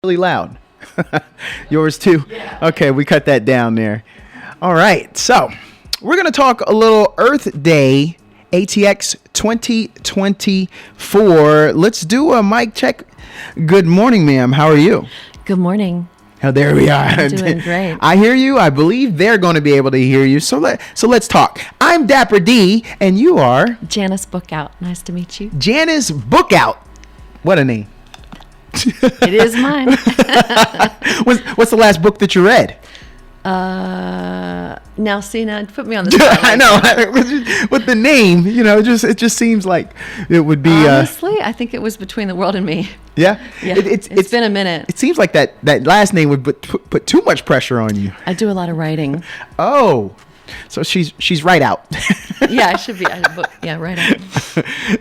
Really loud. Yours too? Yeah. Okay, we cut that down there. All right, so we're going to talk a little Earth Day ATX 2024. Let's do a mic check. Good morning, ma'am. How are you? Good morning. Oh, there we are. I'm doing great. I hear you. I believe they're going to be able to hear you. So let's talk. I'm Dapper D, and you are? Janis Bookout. Nice to meet you. Janis Bookout. What a name. It is mine. What's the last book that you read? Now put me on the spot. I know. With the name, it just seems like it would be. Honestly, I think it was Between the World and Me. Yeah. Yeah. It's been a minute. It seems like that last name would put too much pressure on you. I do a lot of writing. Oh, so she's right out. Yeah, I should be. Yeah, right out.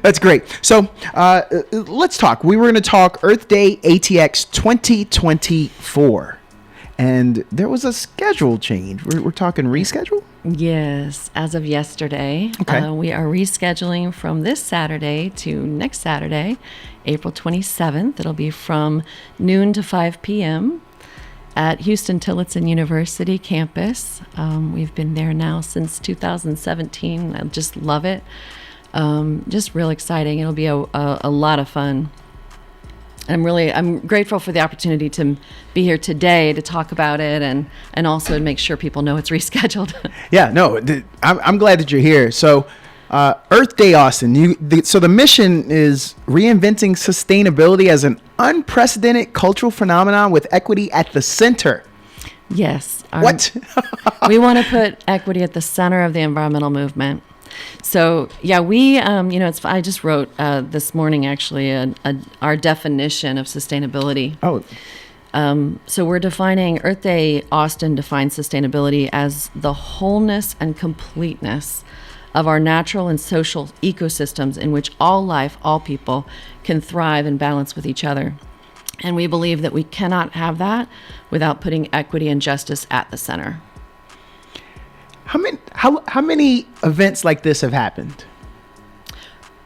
That's great. So let's talk. We were going to talk Earth Day ATX 2024. And there was a schedule change. We're talking reschedule? Yes. As of yesterday, okay. We are rescheduling from this Saturday to next Saturday, April 27th. It'll be from noon to 5 p.m. at Huston-Tillotson University campus. We've been there now since 2017. I just love it. Just real exciting. It'll be a lot of fun. I'm grateful for the opportunity to be here today to talk about it and also to make sure people know it's rescheduled. Yeah, no, I'm glad that you're here. So Earth Day Austin, so the mission is reinventing sustainability as an unprecedented cultural phenomenon with equity at the center. Yes. What? We want to put equity at the center of the environmental movement. So, yeah, we, I just wrote this morning, actually, our definition of sustainability. Oh. So we're defining, Earth Day Austin defines sustainability as the wholeness and completeness of our natural and social ecosystems in which all life, all people can thrive and balance with each other. And we believe that we cannot have that without putting equity and justice at the center. How many events like this have happened?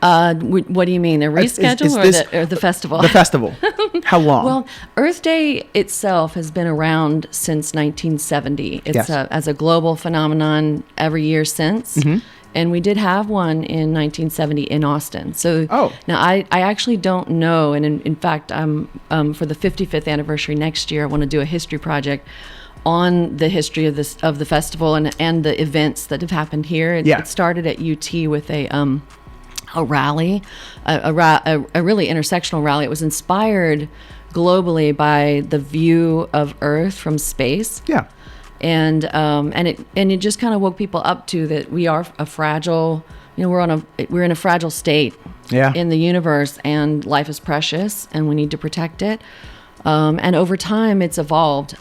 What do you mean? A reschedule or the festival? The festival. How long? Well, Earth Day itself has been around since 1970. It's Yes. As a global phenomenon every year since. Mm-hmm. And we did have one in 1970 in Austin. So now I actually don't know. And in fact, for the 55th anniversary next year, I want to do a history project on the history of the festival and the events that have happened here. It started at UT with a rally, a really intersectional rally. It was inspired globally by the view of Earth from space. Yeah. And it just kind of woke people up to that we are a fragile, we're in a fragile state in the universe, and life is precious and we need to protect it. And over time, it's evolved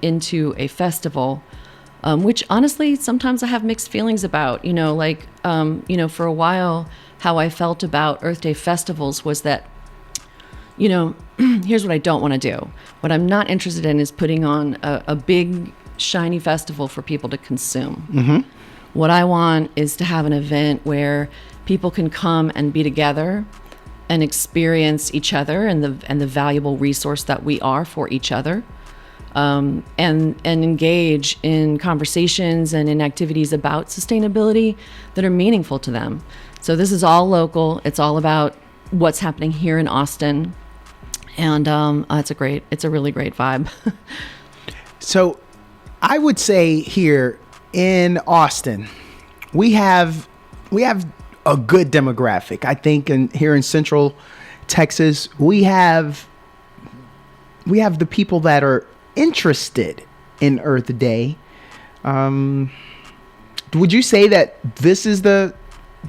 into a festival, which honestly, sometimes I have mixed feelings about. For a while, how I felt about Earth Day festivals was that, here's what I don't want to do. What I'm not interested in is putting on a big, shiny festival for people to consume. Mm-hmm. What I want is to have an event where people can come and be together and experience each other and the valuable resource that we are for each other, and engage in conversations and in activities about sustainability that are meaningful to them. So this is all local. It's all about what's happening here in Austin, and it's a really great vibe. So I would say here in Austin, we have a good demographic. I think here in Central Texas, we have the people that are interested in Earth Day. Would you say that this is the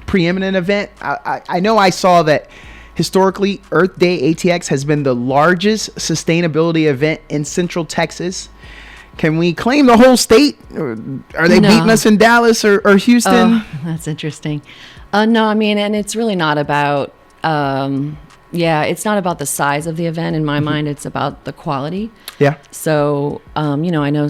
preeminent event? I know I saw that historically Earth Day ATX has been the largest sustainability event in Central Texas. Can we claim the whole state? Or are they beating us in Dallas or Houston? Oh, that's interesting. No, I mean, and it's really not about, it's not about the size of the event. In my mind, it's about the quality. Yeah. So, I know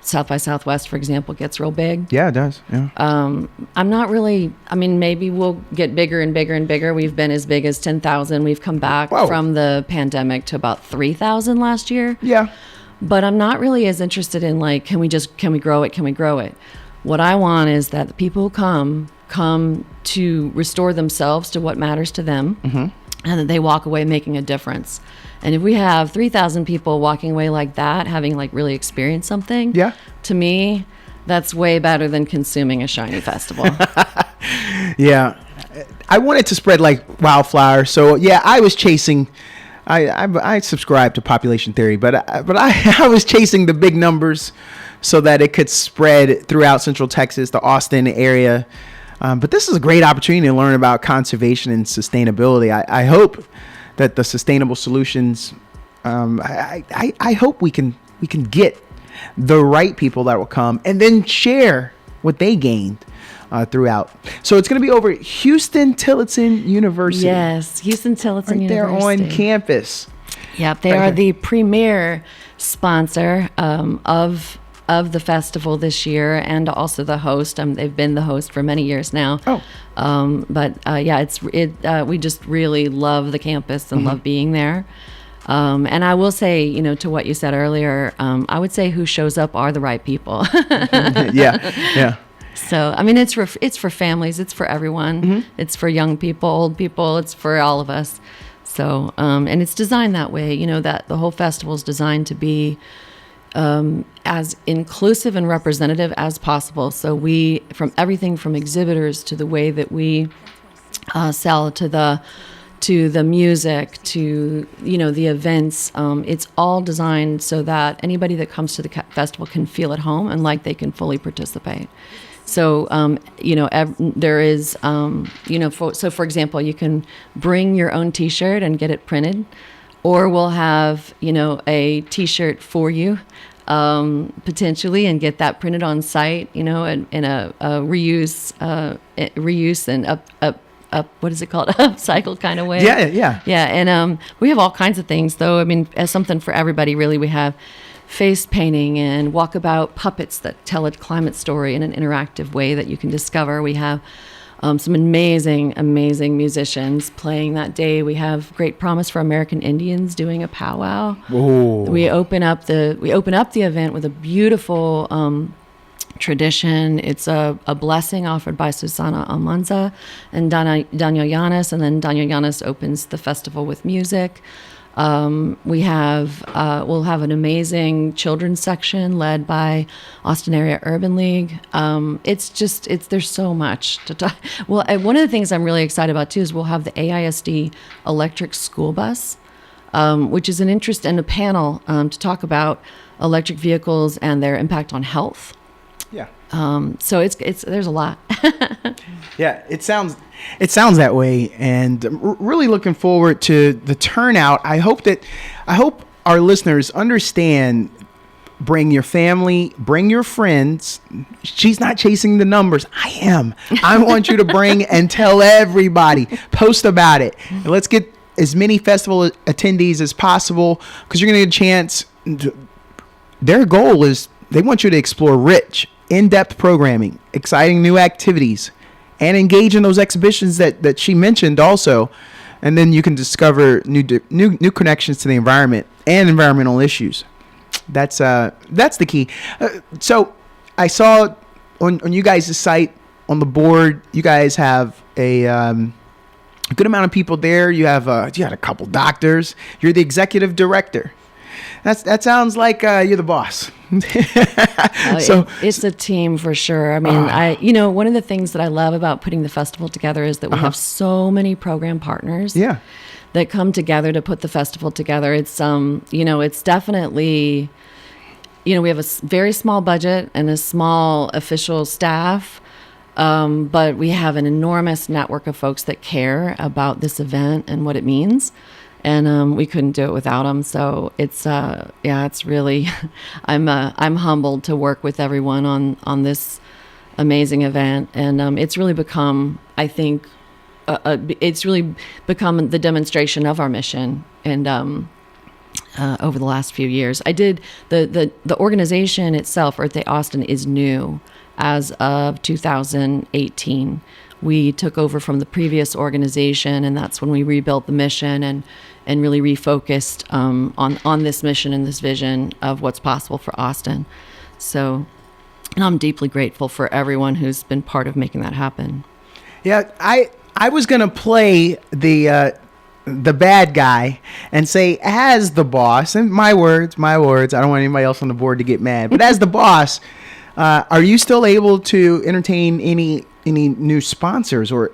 South by Southwest, for example, gets real big. Yeah, it does. Yeah. I'm not really, I mean, maybe we'll get bigger and bigger and bigger. We've been as big as 10,000. We've come back Whoa. from the pandemic to about 3,000 last year. Yeah. But I'm not really as interested in like, can we grow it? Can we grow it? What I want is that the people who come to restore themselves to what matters to them, and that they walk away making a difference. And if we have 3,000 people walking away like that, having like really experienced something, to me, that's way better than consuming a shiny festival. Yeah. I wanted to spread like wildfire. So yeah, I was chasing, I subscribe to population theory, but I was chasing the big numbers so that it could spread throughout Central Texas, the Austin area. But this is a great opportunity to learn about conservation and sustainability. I hope that the sustainable solutions, I hope we can get the right people that will come and then share what they gained throughout. So it's going to be over at Huston-Tillotson University. Yes, Huston-Tillotson University. They're on campus. Yep, they are the premier sponsor of the festival this year, and also the host. They've been the host for many years now. We just really love the campus and love being there. And I will say, to what you said earlier, I would say who shows up are the right people. Yeah. So, I mean, it's for families, it's for everyone, it's for young people, old people, it's for all of us. So, and it's designed that way, that the whole festival is designed to be as inclusive and representative as possible. So from everything from exhibitors to the way that we sell to the music to the events, it's all designed so that anybody that comes to the festival can feel at home and like they can fully participate. So there is so for example, you can bring your own T-shirt and get it printed, or we'll have a T-shirt for you potentially, and get that printed on site, in a reuse and up what is it called, upcycled kind of way. Yeah. And we have all kinds of things, though. I mean, as something for everybody, really. We have face painting and walkabout puppets that tell a climate story in an interactive way that you can discover. We have some amazing musicians playing that day. We have Great Promise for American Indians doing a powwow. Ooh. We open up the event with a beautiful tradition. It's a blessing offered by Susana Almanza and Daniel Janis, and then Daniel Janis opens the festival with music. We'll have an amazing children's section led by Austin Area Urban League. There's so much to talk. Well, one of the things I'm really excited about too is we'll have the AISD electric school bus, which is an interest in a panel to talk about electric vehicles and their impact on health. Yeah. So there's a lot. Yeah, it sounds that way, and I'm really looking forward to the turnout. I hope our listeners understand. Bring your family, bring your friends. She's not chasing the numbers. I am. I want you to bring and tell everybody. Post about it. And let's get as many festival attendees as possible, because you're going to get a chance. Their goal is they want you to explore rich, in-depth programming, exciting new activities, and engage in those exhibitions that she mentioned also. And then you can discover new connections to the environment and environmental issues. That's the key. So I saw on you guys' site, on the board, you guys have a good amount of people there. You had a couple doctors. You're the executive director. That sounds like you're the boss. So it's a team for sure. I mean, one of the things that I love about putting the festival together is that we have so many program partners. Yeah. That come together to put the festival together. It's it's definitely, we have a very small budget and a small official staff, but we have an enormous network of folks that care about this event and what it means. And we couldn't do it without them. So it's really, I'm humbled to work with everyone on this amazing event, and it's really become, I think, it's really become the demonstration of our mission, and over the last few years. I did the organization itself, Earth Day Austin, is new as of 2018. We took over from the previous organization, and that's when we rebuilt the mission and really refocused on this mission and this vision of what's possible for Austin. So, and I'm deeply grateful for everyone who's been part of making that happen. Yeah, I was gonna play the bad guy and say, as the boss, and my words, I don't want anybody else on the board to get mad, but as the boss, are you still able to entertain any new sponsors or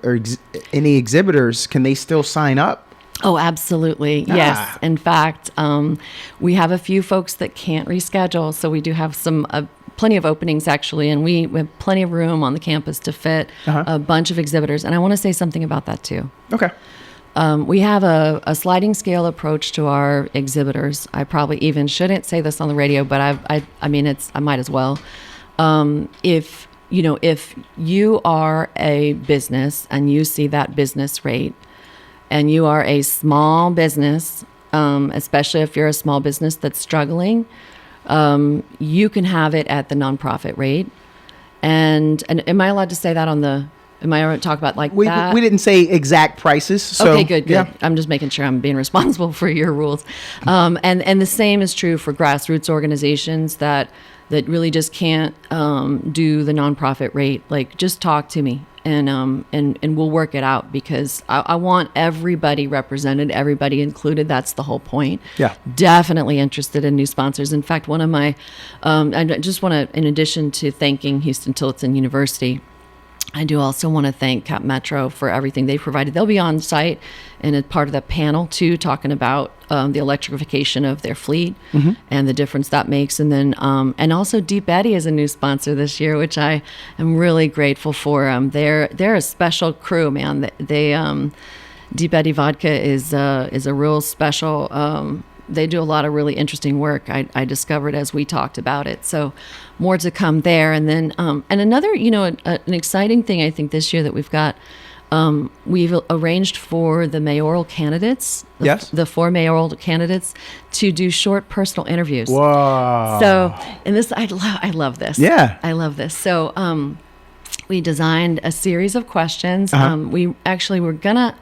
any exhibitors? Can they still sign up? Oh, absolutely. Yes. In fact, we have a few folks that can't reschedule. So we do have plenty of openings, actually. And we have plenty of room on the campus to fit a bunch of exhibitors. And I want to say something about that, too. Okay. We have a sliding scale approach to our exhibitors. I probably even shouldn't say this on the radio, but I might as well. If you are a business and you see that business rate, and you are a small business, especially if you're a small business that's struggling, you can have it at the nonprofit rate. And am I allowed to say that am I allowed to talk about that? We didn't say exact prices. So, okay, good. Yeah. I'm just making sure I'm being responsible for your rules. And the same is true for grassroots organizations that really just can't do the nonprofit rate. Like, just talk to me. And we'll work it out, because I want everybody represented, everybody included. That's the whole point. Yeah. Definitely interested in new sponsors. In fact, one of my, I just want to, in addition to thanking Huston-Tillotson University, I do also want to thank Cap Metro for everything they provided. They'll be on site and a part of the panel too, talking about the electrification of their fleet and the difference that makes. And then, and also Deep Eddy is a new sponsor this year, which I am really grateful for. They're a special crew, man. Deep Eddy Vodka is a real special. They do a lot of really interesting work. I discovered as we talked about it. So more to come there. And then, and another, an exciting thing I think this year that we've got, we've arranged for the mayoral candidates, the 4 mayoral candidates, to do short personal interviews. Whoa. So, and this, I love this. Yeah. I love this. So, we designed a series of questions. We actually were gonna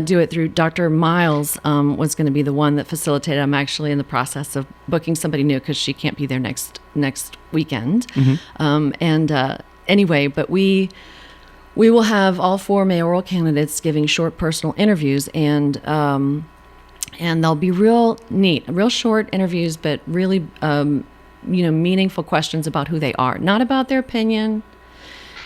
do it through Dr. Miles, was going to be the one that facilitated. I'm actually in the process of booking somebody new because she can't be there next weekend. Anyway, but we will have all 4 mayoral candidates giving short personal interviews, and they'll be real neat, real short interviews, but really meaningful questions about who they are, not about their opinion,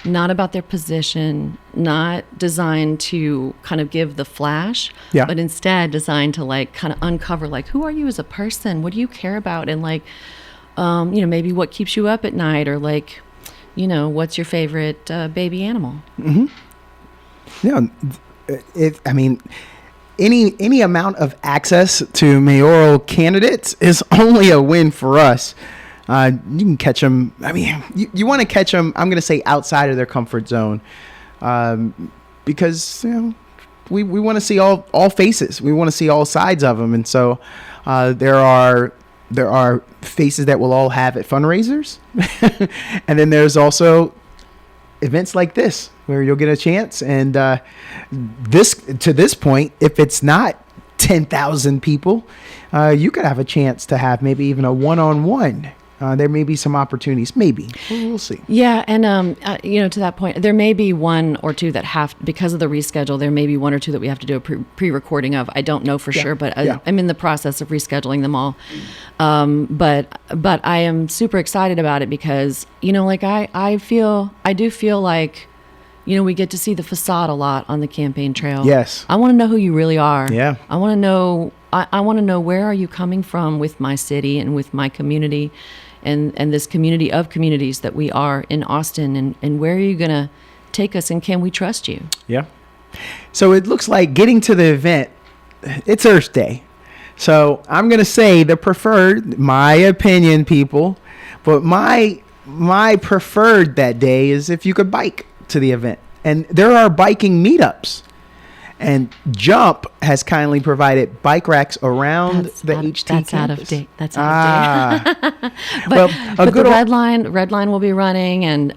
not about their position, not designed to kind of give the flash, but instead designed to kind of uncover who are you as a person? What do you care about? And maybe what keeps you up at night, or what's your favorite baby animal? Mm-hmm. Yeah. Any amount of access to mayoral candidates is only a win for us. You can catch them. You want to catch them, I'm going to say, outside of their comfort zone, because we want to see all faces. We want to see all sides of them, and so there are faces that we'll all have at fundraisers, and then there's also events like this where you'll get a chance. And to this point, if it's not 10,000 people, you could have a chance to have maybe even a one-on-one. There may be some opportunities, maybe. We'll see. Yeah, and to that point, there may be 1 or 2 that because of the reschedule, there may be 1 or 2 that we have to do a pre-recording of. I don't know for sure, but I'm in the process of rescheduling them all. But I am super excited about it because I do feel like we get to see the facade a lot on the campaign trail. Yes, I want to know who you really are. Yeah, I want to know. I want to know, where are you coming from with my city and with my community, and this community of communities that we are in Austin, and where are you going to take us, and can we trust you? Yeah. So it looks like getting to the event, it's Earth Day. So I'm going to say my opinion, people, but my preferred that day is if you could bike to the event. And there are biking meetups. And Jump has kindly provided bike racks around the HT That's campus. out of date. That's out of date. Well, but the red line will be running, and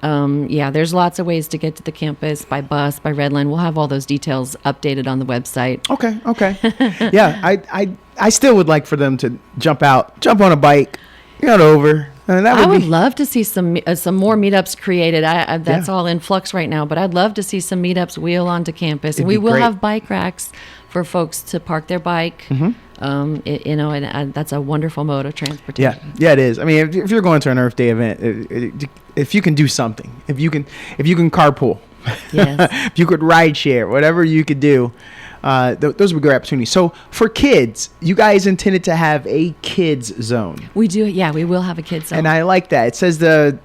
there's lots of ways to get to the campus by bus, by red line. We'll have all those details updated on the website. Okay. Yeah, I still would like for them to jump on a bike, get over. I would love to see some more meetups created. That's all in flux right now, but I'd love to see some meetups wheel onto campus. And we will have bike racks for folks to park their bike. And that's a wonderful mode of transportation. Yeah, it is. I mean, if you're going to an Earth Day event, if you can do something, if you can carpool, yes. if you could ride share, whatever you could do. Those would be great opportunities. So for kids, you guys intended to have a kids zone. We do. Yeah, we will have a kids zone. And I like that. It says a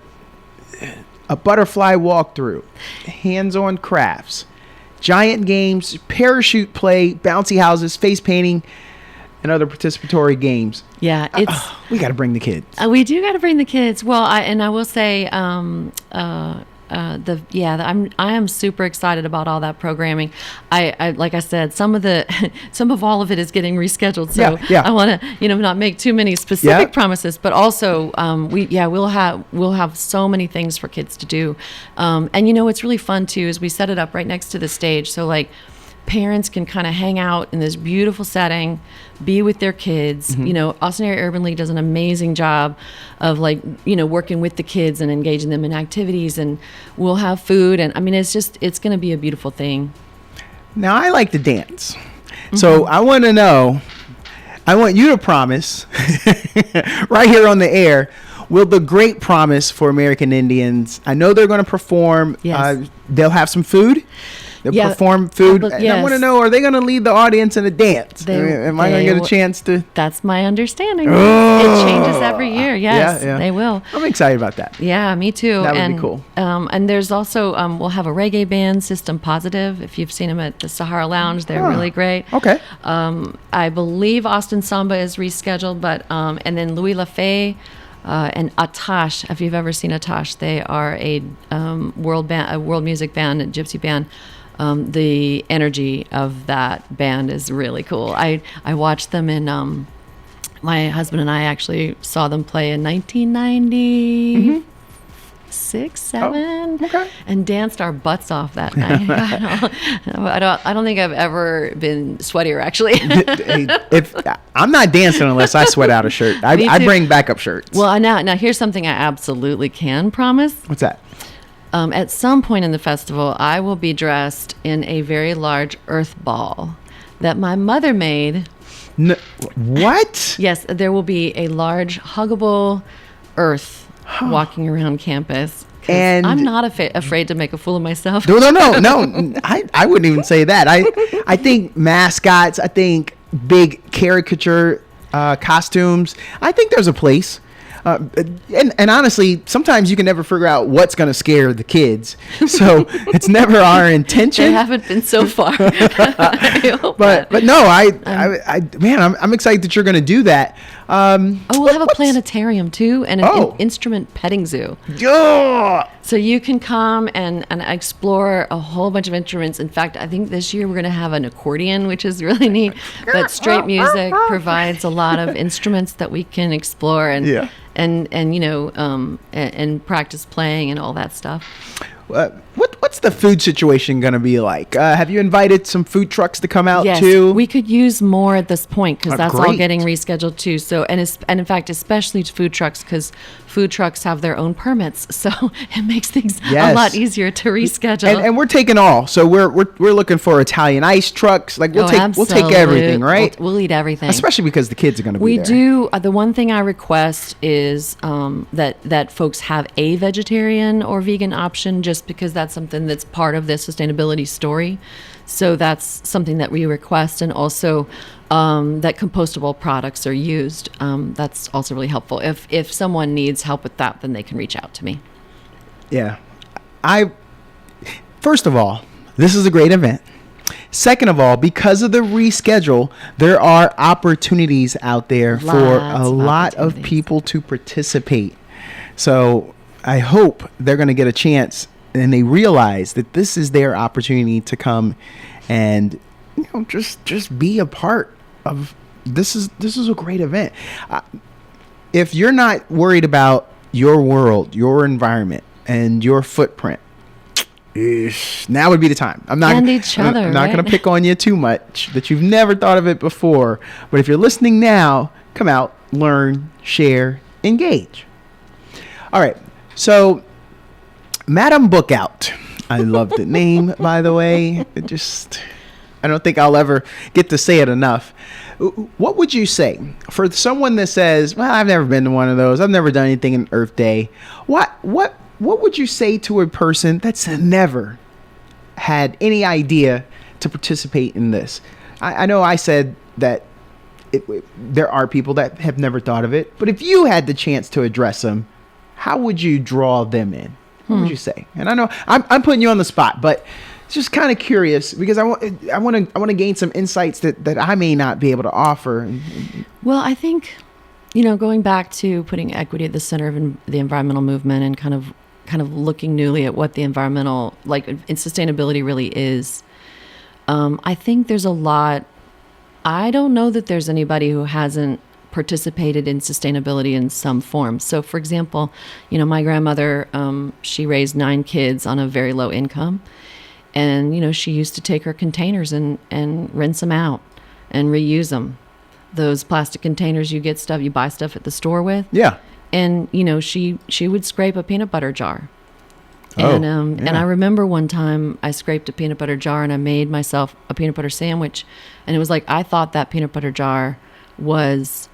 butterfly walkthrough, hands-on crafts, giant games, parachute play, bouncy houses, face painting, and other participatory games. Yeah, we got to bring the kids. We do got to bring the kids. Well, I will say, I am super excited about all that programming. I like I said, some of all of it is getting rescheduled. So I want to not make too many specific promises, but also we'll have so many things for kids to do. And what's really fun too is we set it up right next to the stage, so like parents can kind of hang out in this beautiful setting, be with their kids. Austin Area Urban League does an amazing job of working with the kids and engaging them in activities, and we'll have food. And I mean, it's going to be a beautiful thing. Now, I like to dance. So I want you to promise right here on the air, will the great promise for American Indians, I know they're going to perform. Yes. They'll have some food. They'll perform food. And I want to know, are they going to lead the audience in a dance? Am I going to get a chance to? That's my understanding. It changes every year. Yes, they will. I'm excited about that. Yeah, me too. That would be cool. And there's also, we'll have a reggae band, System Positive. If you've seen them at the Sahara Lounge, they're really great. Okay. I believe Austin Samba is rescheduled, but and then Louis Lafay and Atash. If you've ever seen Atash, they are a world music band, a gypsy band. The energy of that band is really cool. I watched them in, my husband and I actually saw them play in 1990. 6, 7, and danced our butts off that night. I don't think I've ever been sweatier, actually. If I'm not dancing unless I sweat out a shirt. I bring backup shirts. Well, now here's something I absolutely can promise. What's that? At some point in the festival, I will be dressed in a very large earth ball that my mother made. What? Yes, there will be a large huggable earth walking around campus. And I'm not afraid to make a fool of myself. No. I wouldn't even say that. I think mascots, I think big caricature costumes. I think there's a place. And honestly, sometimes you can never figure out what's going to scare the kids. So it's never our intention. They haven't been so far. but no, I'm excited that you're going to do that. We'll have a planetarium too, and an instrument petting zoo. Yeah. So you can come and explore a whole bunch of instruments. In fact, I think this year we're going to have an accordion, which is really neat. But straight music provides a lot of instruments that we can explore and practice playing and all that stuff. What's the food situation going to be like? Have you invited some food trucks to come out too? Yes, we could use more at this point because that's all getting rescheduled too. So and in fact, especially food trucks, because food trucks have their own permits, so it makes things a lot easier to reschedule. And we're taking all. So we're looking for Italian ice trucks. Like we'll take everything, right? We'll eat everything, especially because the kids are going to be there. We do. The one thing I request is that folks have a vegetarian or vegan option, just because that's something that's part of the sustainability story. So that's something that we request, and also that compostable products are used. That's also really helpful. If someone needs help with that, then they can reach out to me. Yeah. First of all, this is a great event. Second of all, because of the reschedule, there are opportunities out there for a lot of people to participate. So I hope they're going to get a chance and they realize that this is their opportunity to come and just be a part of this. Is a great event. If you're not worried about your world, your environment, and your footprint, now would be the time. I'm not going to pick on you too much that you've never thought of it before. But if you're listening now, come out, learn, share, engage. All right. So, Madam Bookout. I love the name, by the way. I don't think I'll ever get to say it enough. What would you say for someone that says, well, I've never been to one of those. I've never done anything in Earth Day. What would you say to a person that's never had any idea to participate in this? I know I said that there are people that have never thought of it, but if you had the chance to address them, how would you draw them in? What would you say? And I know I'm putting you on the spot, but it's just kind of curious because I want to gain some insights that I may not be able to offer. Well, I think, going back to putting equity at the center of the environmental movement and kind of looking newly at what the environmental, in sustainability really is. I think there's a lot. I don't know that there's anybody who hasn't participated in sustainability in some form. So, for example, my grandmother, she raised 9 kids on a very low income. And, she used to take her containers and rinse them out and reuse them. Those plastic containers you buy stuff at the store with. Yeah. And, she would scrape a peanut butter jar. And I remember one time I scraped a peanut butter jar and I made myself a peanut butter sandwich. And it was like, I thought that peanut butter jar was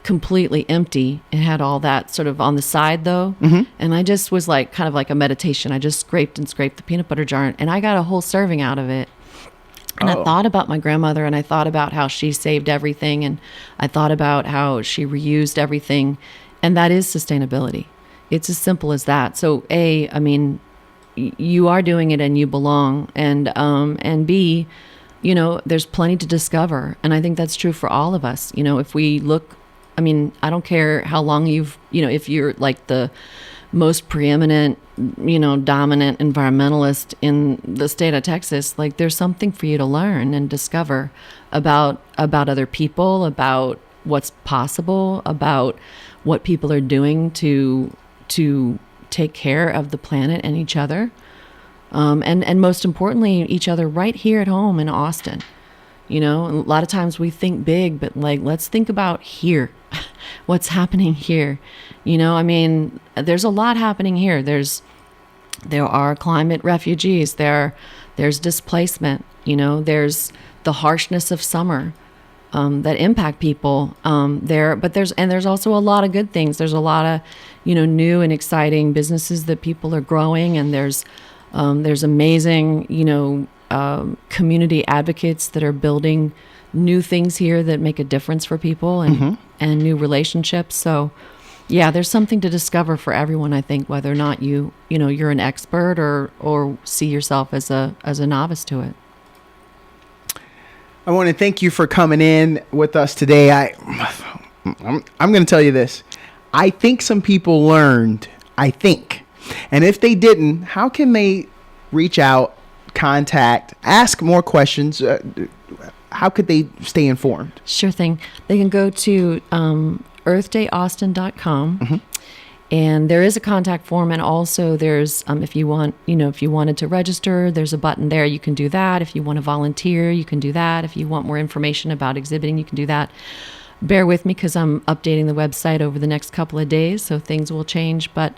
completely empty. It had all that sort of on the side though. Mm-hmm. And I just was kind of like a meditation. I just scraped the peanut butter jar and I got a whole serving out of it. And I thought about my grandmother and I thought about how she saved everything. And I thought about how she reused everything. And that is sustainability. It's as simple as that. So you are doing it and you belong. And B, there's plenty to discover. And I think that's true for all of us. If we look, I don't care how long if you're like the most preeminent, dominant environmentalist in the state of Texas, there's something for you to learn and discover about other people, about what's possible, about what people are doing to take care of the planet and each other. And most importantly, each other right here at home in Austin. A lot of times we think big, but let's think about here, what's happening here. There's a lot happening here. There are climate refugees. There's displacement. There's the harshness of summer that impact people there. But there's also a lot of good things. There's a lot of new and exciting businesses that people are growing, and there's amazing community advocates that are building new things here that make a difference for people and new relationships. So yeah, there's something to discover for everyone, I think, whether or not you're an expert or see yourself as a novice to it. I want to thank you for coming in with us today. I'm going to tell you this. I think some people learned, and if they didn't, how can they reach out, contact, ask more questions? How could they stay informed? Sure thing. They can go to earthdayaustin.com. And there is a contact form, and also there's if you wanted to register, there's a button there. You can do that. If you want to volunteer, you can do that. If you want more information about exhibiting, you can do that. Bear with me because I'm updating the website over the next couple of days, so things will change. But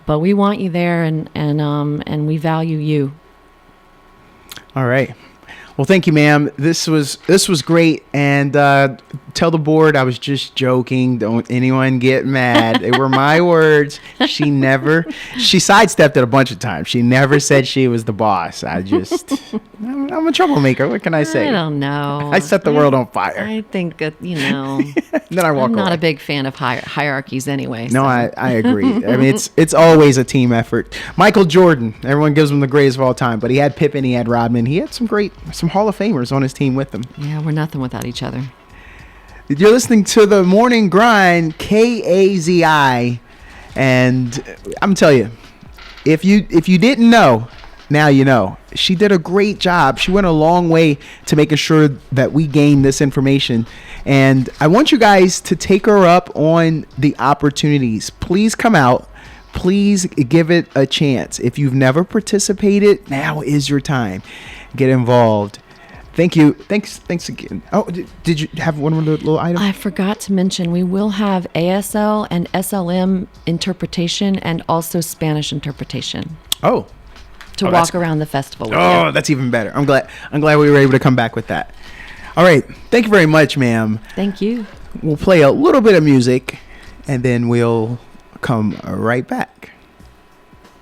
we want you there, and we value you. All right. Well, thank you, ma'am. This was great. And tell the board I was just joking. Don't anyone get mad. They were my words. She sidestepped it a bunch of times. She never said she was the boss. I'm a troublemaker. What can I say? I don't know. I set the world on fire. I think that, then I walk I'm not away. a big fan of hierarchies anyway. No, so. I agree. It's always a team effort. Michael Jordan, everyone gives him the greatest of all time, but he had Pippen, he had Rodman, he had some Hall of Famers on his team with him. Yeah, we're nothing without each other. You're listening to the Morning Grind, KAZI, and I'm telling you, if you didn't know, now you know. she did a great job. She went a long way to making sure that we gain this information. And I want you guys to take her up on the opportunities. Please come out. Please give it a chance. If you've never participated, now is your time. Get involved. Thank you. Thanks again. Oh, did you have one more little item? I forgot to mention we will have ASL and SLM interpretation and also Spanish interpretation Oh. to walk around the festival with Oh, you. that's even better. I'm glad we were able to come back with that. All right. Thank you very much, ma'am. Thank you. We'll play a little bit of music and then we'll come right back.